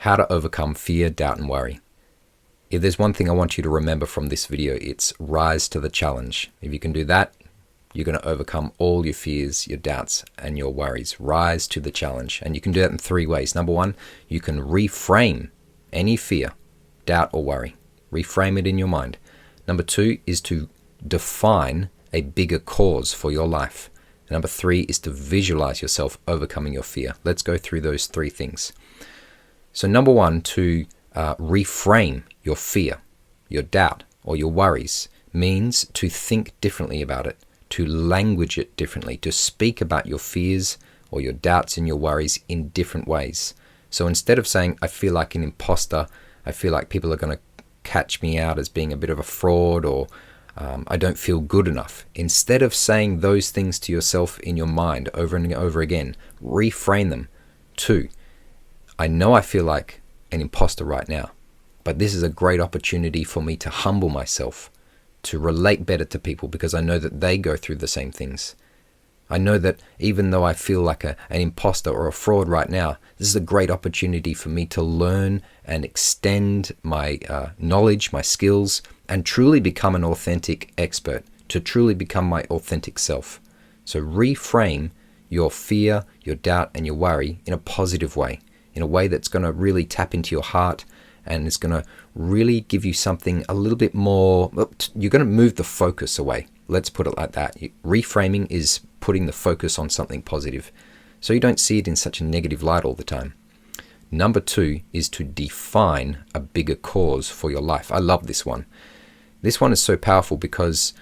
how to overcome fear, doubt, and worry. If there's one thing I want you to remember from this video, it's rise to the challenge. If you can do that, you're going to overcome all your fears, your doubts, and your worries. Rise to the challenge. And you can do that in 3 ways. Number 1, you can reframe any fear, doubt, or worry. Reframe it in your mind. Number 2 is to define a bigger cause for your life. And number 3 is to visualize yourself overcoming your fear. Let's go through those 3 things. So number 1, to reframe your fear, your doubt, or your worries means to think differently about it, to language it differently, to speak about your fears or your doubts and your worries in different ways. So instead of saying, I feel like an imposter, I feel like people are going to catch me out as being a bit of a fraud, or I don't feel good enough. Instead of saying those things to yourself in your mind over and over again, reframe them to, I know I feel like an imposter right now, but this is a great opportunity for me to humble myself, to relate better to people because I know that they go through the same things. I know that even though I feel like an imposter or a fraud right now, this is a great opportunity for me to learn and extend my knowledge, my skills, and truly become an authentic expert, to truly become my authentic self. So reframe your fear, your doubt, and your worry in a positive way, in a way that's going to really tap into your heart and it's going to really give you something a little bit more. You're going to move the focus away. Let's put it like that. Reframing is putting the focus on something positive, so you don't see it in such a negative light all the time. Number 2 is to define a bigger cause for your life. I love this one. This one is so powerful because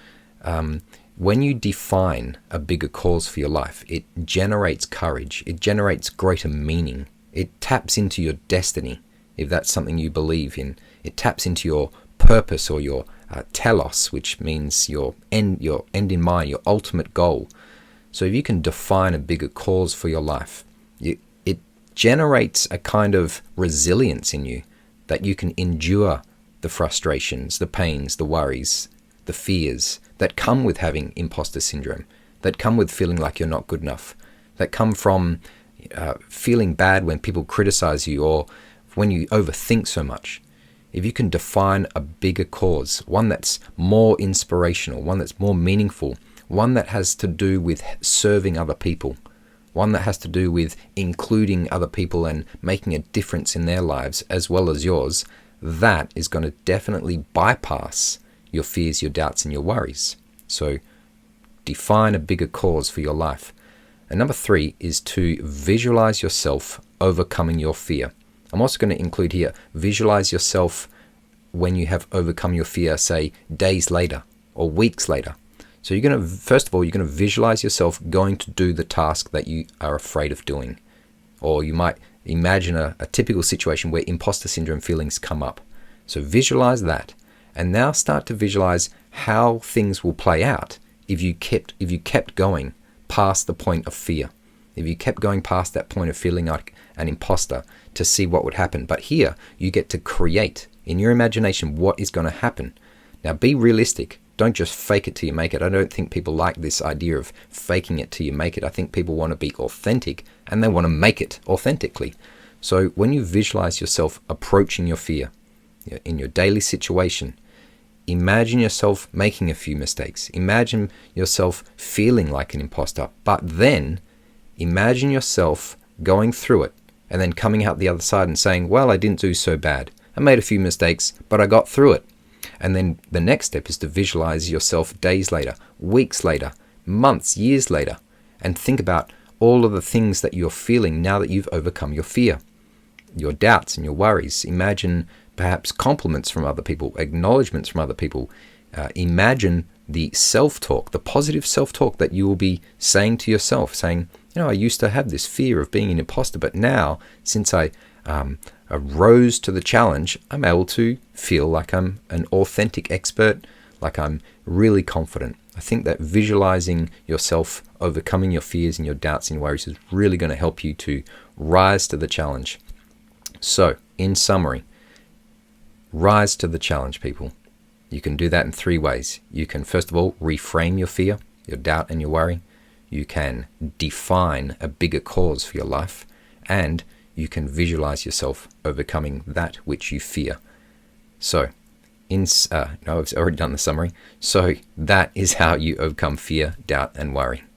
when you define a bigger cause for your life, it generates courage. It generates greater meaning. It taps into your destiny, if that's something you believe in. It taps into your purpose or your telos, which means your end in mind, your ultimate goal. So if you can define a bigger cause for your life, it generates a kind of resilience in you that you can endure the frustrations, the pains, the worries, the fears that come with having imposter syndrome, that come with feeling like you're not good enough, that come from feeling bad when people criticize you or when you overthink so much. If you can define a bigger cause, one that's more inspirational, one that's more meaningful, one that has to do with serving other people, one that has to do with including other people and making a difference in their lives as well as yours, that is going to definitely bypass your fears, your doubts, and your worries. So define a bigger cause for your life. And number 3 is to visualize yourself overcoming your fear. I'm also going to include here, visualize yourself when you have overcome your fear, say days later or weeks later. So you're going to, first of all, you're going to visualize yourself going to do the task that you are afraid of doing. Or you might imagine a typical situation where imposter syndrome feelings come up. So visualize that. And now start to visualize how things will play out if you kept going past the point of fear. If you kept going past that point of feeling like an imposter to see what would happen. But here you get to create in your imagination what is going to happen. Now be realistic. Don't just fake it till you make it. I don't think people like this idea of faking it till you make it. I think people want to be authentic and they want to make it authentically. So when you visualize yourself approaching your fear in your daily situation, imagine yourself making a few mistakes. Imagine yourself feeling like an imposter, but then imagine yourself going through it and then coming out the other side and saying, well, I didn't do so bad. I made a few mistakes, but I got through it. And then the next step is to visualize yourself days later, weeks later, months, years later, and think about all of the things that you're feeling now that you've overcome your fear, your doubts and your worries. Imagine perhaps compliments from other people, acknowledgements from other people. Imagine the self-talk, the positive self-talk that you will be saying to yourself, saying, I used to have this fear of being an imposter, but now, since I rose to the challenge, I'm able to feel like I'm an authentic expert, like I'm really confident. I think that visualizing yourself overcoming your fears and your doubts and your worries is really going to help you to rise to the challenge. So, in summary, rise to the challenge, people. You can do that in 3 ways. You can, first of all, reframe your fear, your doubt, and your worry. You can define a bigger cause for your life, and you can visualize yourself overcoming that which you fear. So, no, I've already done the summary. So that is how you overcome fear, doubt, and worry.